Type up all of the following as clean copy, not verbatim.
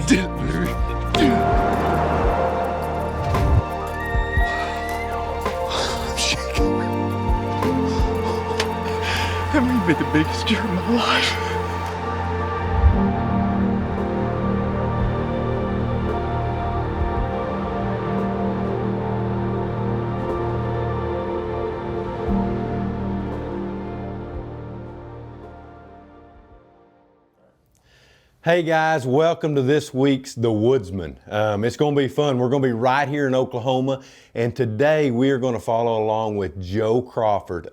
I'm shaking. That may be the biggest year of my life. Hey guys, welcome to this week's The Woodsman. It's going to be fun. We're going to be right here in Oklahoma, and today we are going to follow along with Joe Crawford,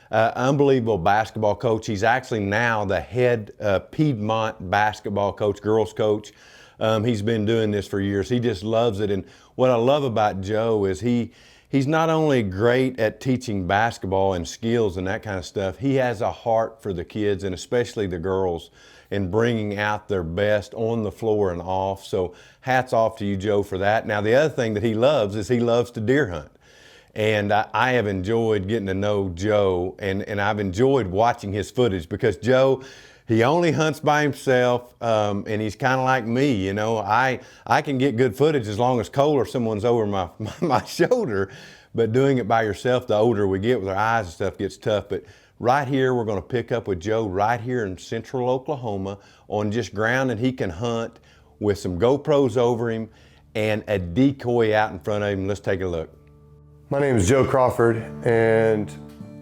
unbelievable basketball coach. He's actually now the head Piedmont basketball coach, girls coach. He's been doing this for years. He just loves it, and what I love about Joe is he's not only great at teaching basketball and skills and that kind of stuff, he has a heart for the kids and especially the girls, and bringing out their best on the floor and off. So hats off to you, Joe, for that. Now, the other thing that he loves is he loves to deer hunt. And I have enjoyed getting to know Joe, and I've enjoyed watching his footage because Joe, he only hunts by himself, and he's kind of like me, you know. I can get good footage as long as Cole or someone's over my shoulder, but doing it by yourself, the older we get with our eyes and stuff, gets tough. But right here, we're going to pick up with Joe right here in central Oklahoma on just ground that he can hunt with some GoPros over him and a decoy out in front of him. Let's take a look. My name is Joe Crawford, and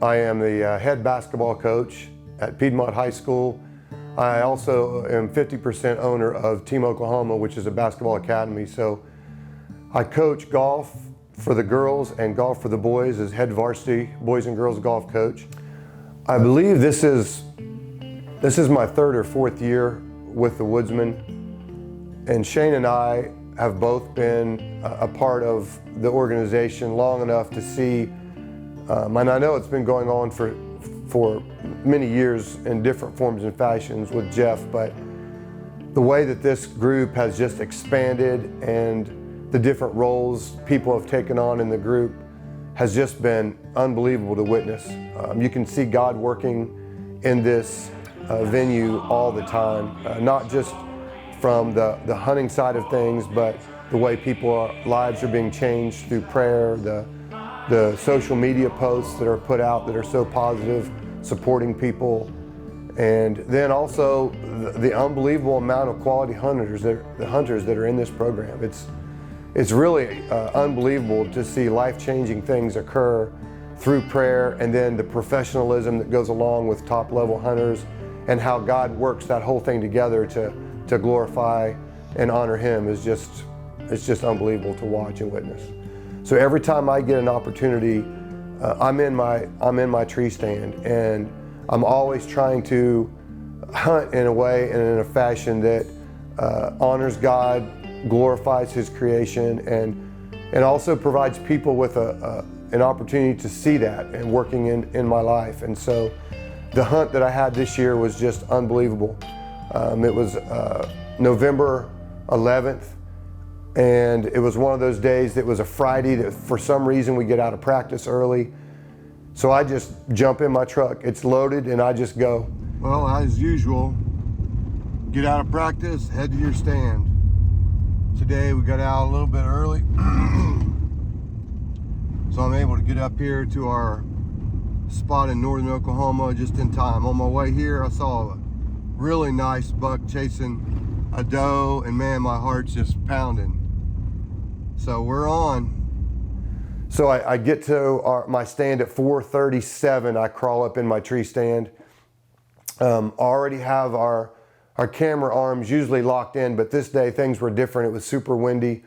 I am the head basketball coach at Piedmont High School. I also am 50% owner of Team Oklahoma, which is a basketball academy. So I coach golf for the girls and golf for the boys as head varsity boys and girls golf coach. I believe this is my third or fourth year with the Woodsman, and Shane and I have both been a part of the organization long enough to see, and I know it's been going on for many years in different forms and fashions with Jeff, but the way that this group has just expanded and the different roles people have taken on in the group has just been unbelievable to witness. You can see God working in this venue all the time, not just from the hunting side of things, but the way lives are being changed through prayer, the social media posts that are put out that are so positive, supporting people, and then also the unbelievable amount of quality hunters that are in this program. It's really unbelievable to see life-changing things occur through prayer, and then the professionalism that goes along with top-level hunters and how God works that whole thing together to glorify and honor Him it's just unbelievable to watch and witness. So every time I get an opportunity, I'm in my tree stand, and I'm always trying to hunt in a way and in a fashion that honors God, glorifies His creation, and also provides people with an opportunity to see that and working in my life. And so the hunt that I had this year was just unbelievable. It was November 11th, and it was one of those days that was a Friday that for some reason we get out of practice early. So I just jump in my truck, it's loaded, and I just go. Well, as usual, get out of practice, head to your stand. Today we got out a little bit early, so I'm able to get up here to our spot in northern Oklahoma just in time. On my way here, I saw a really nice buck chasing a doe, and man, my heart's just pounding. So we're on. So I get to my stand at 4:37. I crawl up in my tree stand. Already have our camera arms usually locked in, but this day things were different. It was super windy.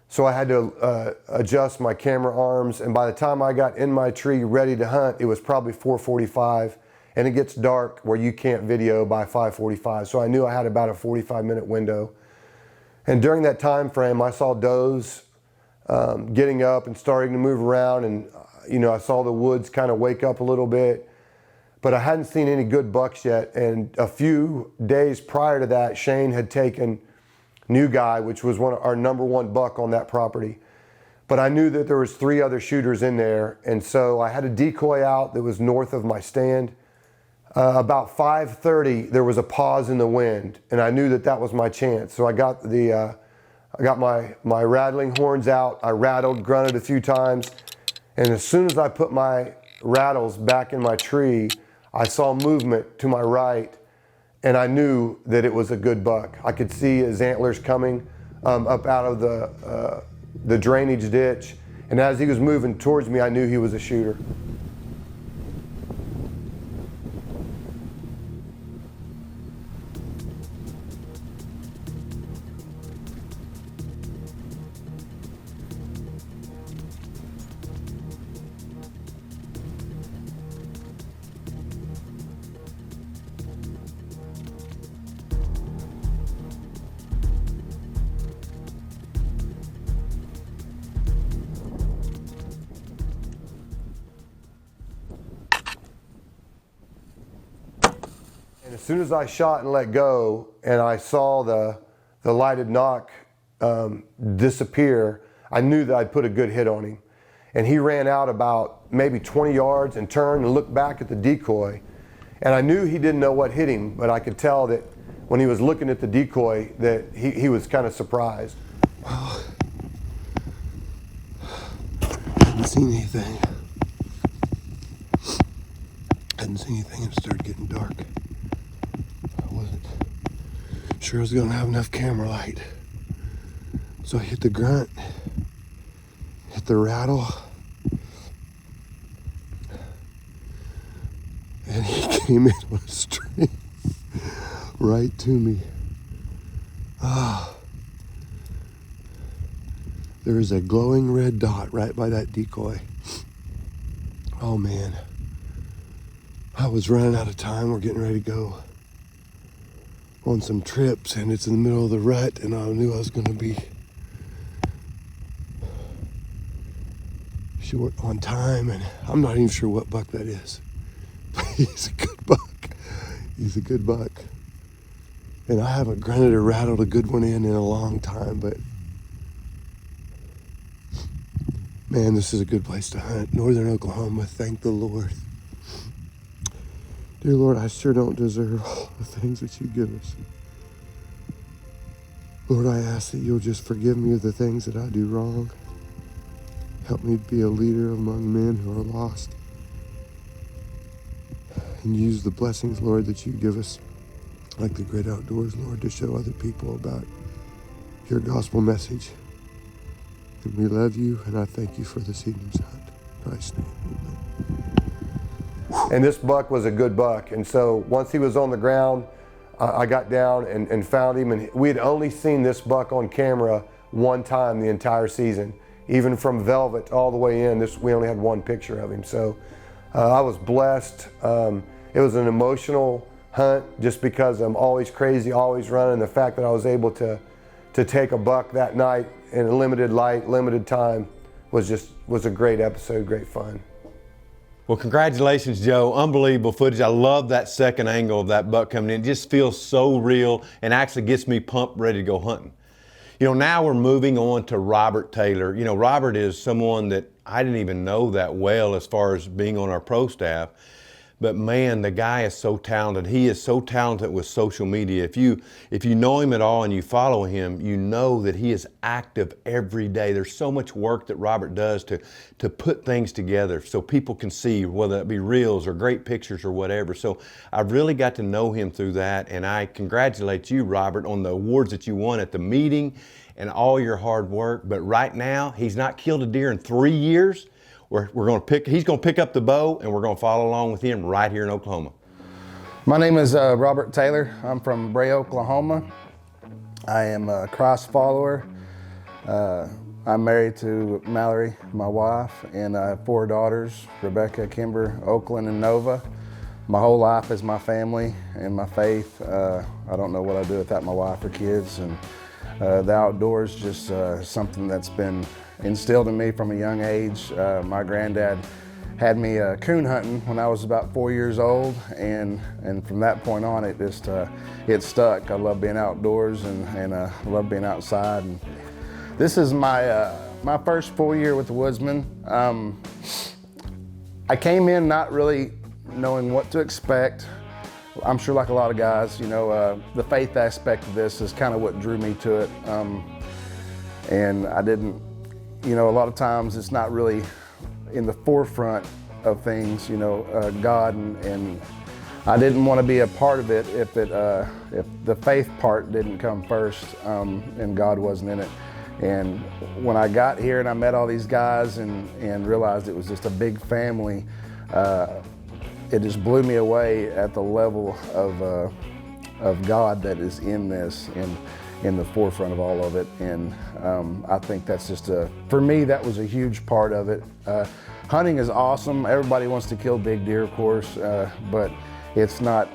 So I had to adjust my camera arms, and by the time I got in my tree ready to hunt, it was probably 4:45, and it gets dark where you can't video by 5:45. So I knew I had about a 45-minute window. And during that time frame, I saw does getting up and starting to move around, and I saw the woods kind of wake up a little bit. But I hadn't seen any good bucks yet, and a few days prior to that, Shane had taken New Guy, which was our number one buck on that property. But I knew that there was 3 other shooters in there, and so I had a decoy out that was north of my stand. About 5:30, there was a pause in the wind, and I knew that that was my chance. So I got my rattling horns out. I rattled, grunted a few times, and as soon as I put my rattles back in my tree, I saw movement to my right, and I knew that it was a good buck. I could see his antlers coming up out of the drainage ditch, and as he was moving towards me, I knew he was a shooter. And as soon as I shot and let go, and I saw the lighted knock disappear, I knew that I'd put a good hit on him. And he ran out about maybe 20 yards and turned and looked back at the decoy. And I knew he didn't know what hit him, but I could tell that when he was looking at the decoy that he was kind of surprised. Well, hadn't seen anything. Hadn't seen anything and it started getting dark. I wasn't sure I was gonna have enough camera light. So I hit the grunt, hit the rattle, and he came in on a string right to me. There is a glowing red dot right by that decoy. Oh man. I was running out of time. We're getting ready to go on some trips, and it's in the middle of the rut, and I knew I was going to be short on time, and I'm not even sure what buck that is. But he's a good buck. He's a good buck. And I haven't grunted or rattled a good one in a long time, but man, this is a good place to hunt. Northern Oklahoma, thank the Lord. Dear Lord, I sure don't deserve all the things that you give us. Lord, I ask that you'll just forgive me of the things that I do wrong. Help me be a leader among men who are lost. And use the blessings, Lord, that you give us, like the great outdoors, Lord, to show other people about your gospel message. And we love you, and I thank you for this evening's hunt. In Christ's name, amen. And this buck was a good buck. And so once he was on the ground, I got down and found him. And we had only seen this buck on camera one time the entire season. Even from velvet all the way in, we only had one picture of him. So I was blessed. It was an emotional hunt just because I'm always crazy, always running. The fact that I was able to take a buck that night in a limited light, limited time was a great episode, great fun. Well, congratulations, Joe. Unbelievable footage. I love that second angle of that buck coming in. It just feels so real and actually gets me pumped, ready to go hunting. You know, now we're moving on to Robert Taylor. You know, Robert is someone that I didn't even know that well as far as being on our pro staff. But man, the guy is so talented. He is so talented with social media. If you know him at all and you follow him, you know that he is active every day. There's so much work that Robert does to put things together so people can see, whether it be reels or great pictures or whatever. So I've really got to know him through that, and I congratulate you, Robert, on the awards that you won at the meeting and all your hard work. But right now, he's not killed a deer in 3 years. He's going to pick up the bow, and we're going to follow along with him right here in Oklahoma. My name is Robert Taylor. I'm from Bray, Oklahoma. I am a Christ follower. I'm married to Mallory, my wife, and I have 4 daughters, Rebecca, Kimber, Oakland, and Nova. My whole life is my family and my faith. I don't know what I'd do without my wife or kids, and the outdoors just something that's been instilled in me from a young age. My granddad had me coon hunting when I was about 4 years old, and from that point on, it just it stuck. I love being outdoors and love being outside. And this is my my first full year with the Woodsman. I came in not really knowing what to expect. I'm sure like a lot of guys, the faith aspect of this is kind of what drew me to it. And I didn't, a lot of times it's not really in the forefront of things, God, and I didn't want to be a part of it if the faith part didn't come first, and God wasn't in it. And when I got here and I met all these guys and realized it was just a big family, it just blew me away at the level of God that is in this and in the forefront of all of it. And I think that's just for me, that was a huge part of it. Hunting is awesome. Everybody wants to kill big deer, of course, but it's not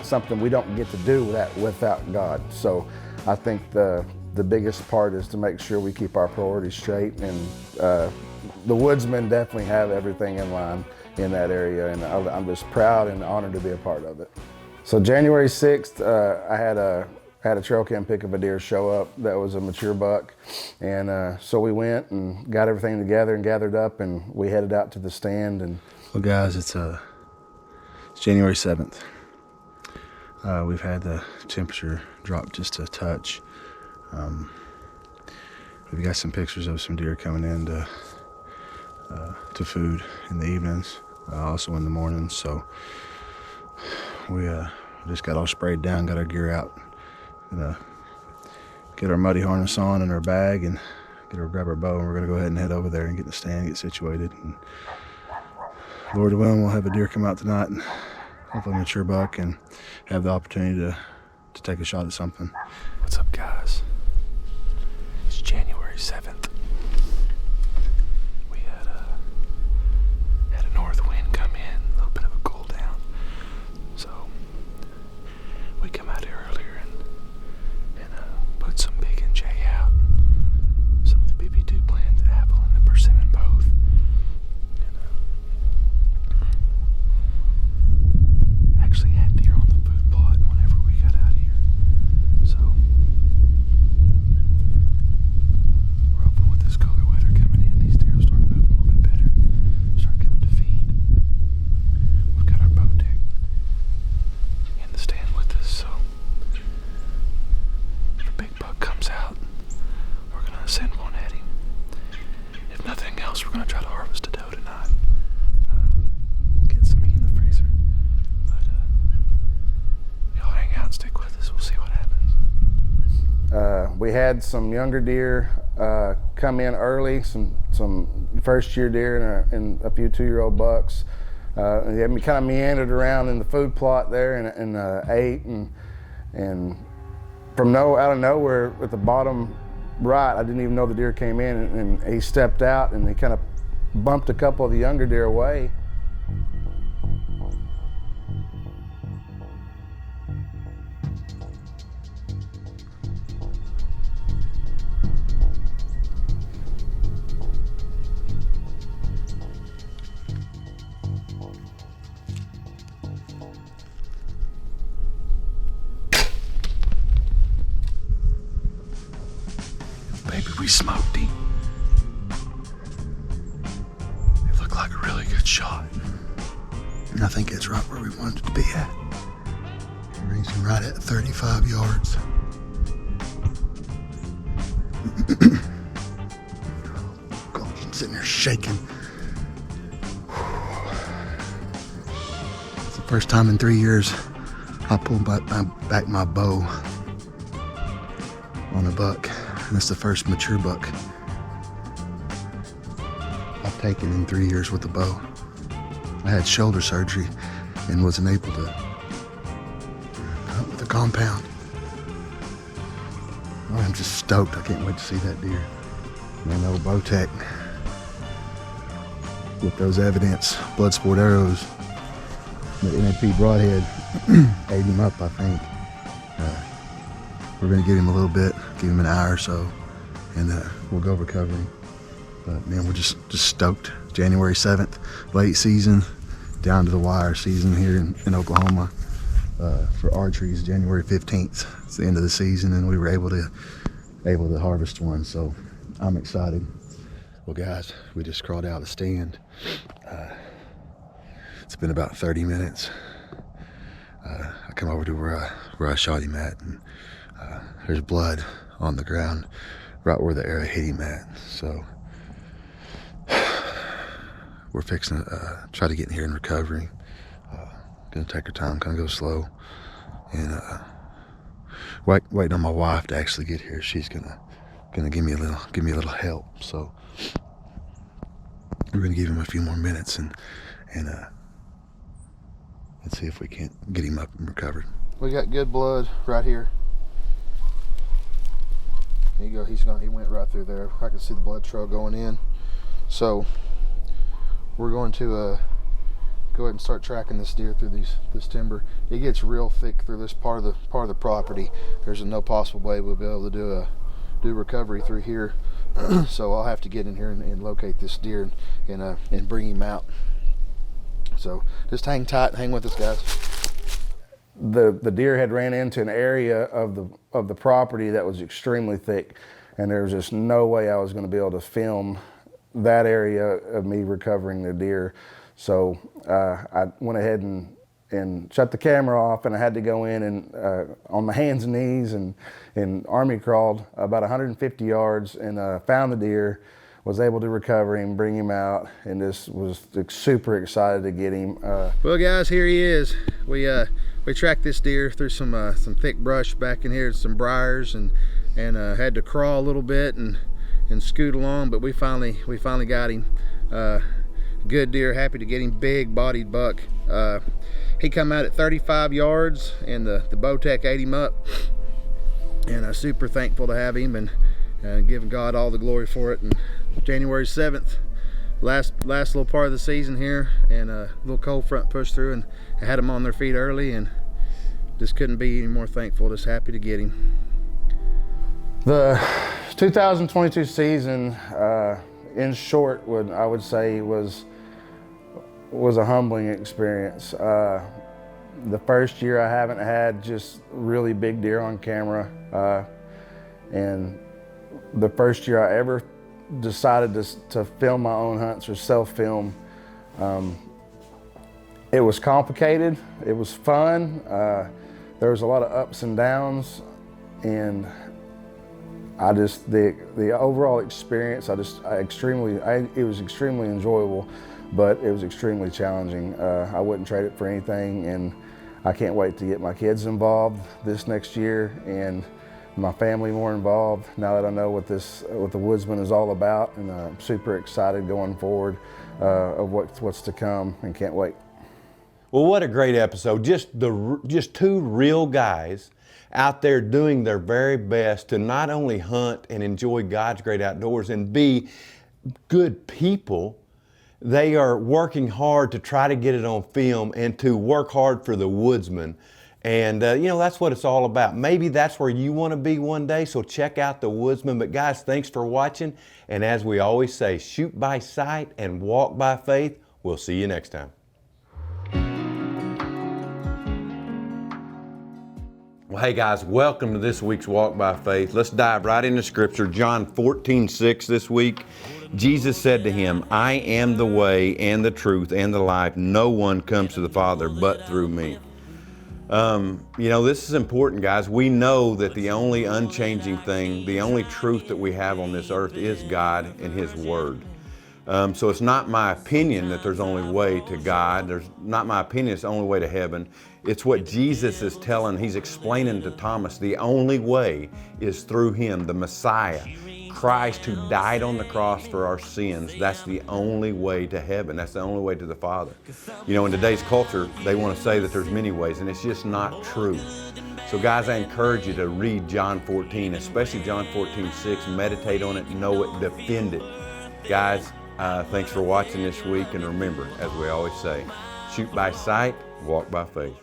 something we don't get to do that without God. So I think the biggest part is to make sure we keep our priorities straight, and the Woodsmen definitely have everything in line in that area, and I'm just proud and honored to be a part of it. So January 6th, I had a trail cam pick of a deer show up that was a mature buck, and so we went and got everything together and gathered up, and we headed out to the stand. And well, guys, it's January 7th. We've had the temperature drop just a touch. We've got some pictures of some deer coming in to food in the evenings, also in the mornings. So we just got all sprayed down, got our gear out, and get our muddy harness on and our bag, and grab our bow, and we're gonna go ahead and head over there and get in the stand, get situated. And Lord willing, we'll have a deer come out tonight, and hopefully a mature buck, and have the opportunity to take a shot at something. What's up, guys? It's January 7th. We had a north wind come in, a little bit of a cool down. So we come out here earlier and put some big and J out. Some of the BB2 plants, apple and the persimmon both. And actually had deer on the food plot whenever we got out here. So we're hoping with this cooler weather coming in, these deer will start moving a little bit better, start coming to feed. We've got our bow deck in the stand with us, so if a big buck comes out, we're gonna send one at him. If nothing else, we're gonna try to harvest a doe tonight. Get some meat in the freezer. But y'all hang out and stick with us. We'll see what happens. we had some younger deer come in early, some first year deer and a few 2-year-old bucks. And they kind of meandered around in the food plot there and ate, and from out of nowhere at the bottom right, I didn't even know the deer came in, and he stepped out and he kind of bumped a couple of the younger deer away. Baby, we smoked him. It looked like a really good shot. And I think it's right where we wanted it to be at. Ranging right at 35 yards. God, I'm sitting there shaking. It's the first time in 3 years I pulled back my bow on a buck. And it's the first mature buck I've taken in 3 years with a bow. I had shoulder surgery and wasn't able to hunt with a compound. I'm just stoked. I can't wait to see that deer. Man, old bow tech with those evidence blood sport arrows, the NAP broadhead ate him up, I think. We're gonna get him a little bit, give him an hour or so, and we'll go recover him. But man, we're just stoked. January 7th, late season, down to the wire season here in Oklahoma. For archery is January 15th. It's the end of the season, and we were able to harvest one. So I'm excited. Well, guys, we just crawled out of the stand. It's been about 30 minutes. come over to where I shot him at, and there's blood on the ground right where the arrow hit him at. So we're fixing to try to get in here and recovery. Gonna take our time, kind of go slow, and waiting on my wife to actually get here. She's gonna give me a little help. So we're gonna give him a few more minutes and see if we can't get him up and recovered. We got good blood right here. There you go. He went right through there. I can see the blood trail going in. So we're going to go ahead and start tracking this deer through this timber. It gets real thick through this part of the property. There's no possible way we'll be able to do recovery through here. So I'll have to get in here and locate this deer and bring him out. So just hang tight, hang with us, guys. The deer had ran into an area of the property that was extremely thick, and there was just no way I was going to be able to film that area of me recovering the deer. So I went ahead and shut the camera off, and I had to go in and on my hands and knees and army crawled about 150 yards and found the deer, was able to recover him, bring him out, and just was super excited to get him. Well, guys, here he is. We tracked this deer through some thick brush back in here, some briars, and had to crawl a little bit and scoot along, but we finally got him. Good deer, happy to get him, big bodied buck. He come out at 35 yards, and the Bowtech ate him up, and I'm super thankful to have him, and giving God all the glory for it. And January 7th, last little part of the season here, and a little cold front pushed through, and I had them on their feet early, and just couldn't be any more thankful. Just happy to get him. The 2022 season, in short, I would say was a humbling experience. The first year I haven't had just really big deer on camera, and the first year I ever decided to film my own hunts or self-film. It was complicated, it was fun, there was a lot of ups and downs, and the overall experience, it was extremely enjoyable, but it was extremely challenging. I wouldn't trade it for anything, and I can't wait to get my kids involved this next year and my family more involved now that I know what the Woodsman is all about, and I'm super excited going forward of what's to come, and can't wait. Well, what a great episode. Just two real guys out there doing their very best to not only hunt and enjoy God's great outdoors and be good people, they are working hard to try to get it on film and to work hard for the Woodsman. And that's what it's all about. Maybe that's where you want to be one day, so check out the Woodsman. But guys, thanks for watching. And as we always say, shoot by sight and walk by faith. We'll see you next time. Well, hey guys, welcome to this week's Walk by Faith. Let's dive right into Scripture. John 14:6 this week. Jesus said to him, I am the way and the truth and the life. No one comes to the Father but through me. This is important, guys. We know that the only unchanging thing, the only truth that we have on this earth is God and His Word. So it's not my opinion that there's only way to God. There's not my opinion it's the only way to heaven. It's what Jesus is telling. He's explaining to Thomas the only way is through Him, the Messiah, Christ who died on the cross for our sins. That's the only way to heaven. That's the only way to the Father. In today's culture, they want to say that there's many ways, and it's just not true. So guys, I encourage you to read John 14, especially John 14:6. Meditate on it, know it, defend it. Guys, thanks for watching this week, and remember, as we always say, shoot by sight, walk by faith.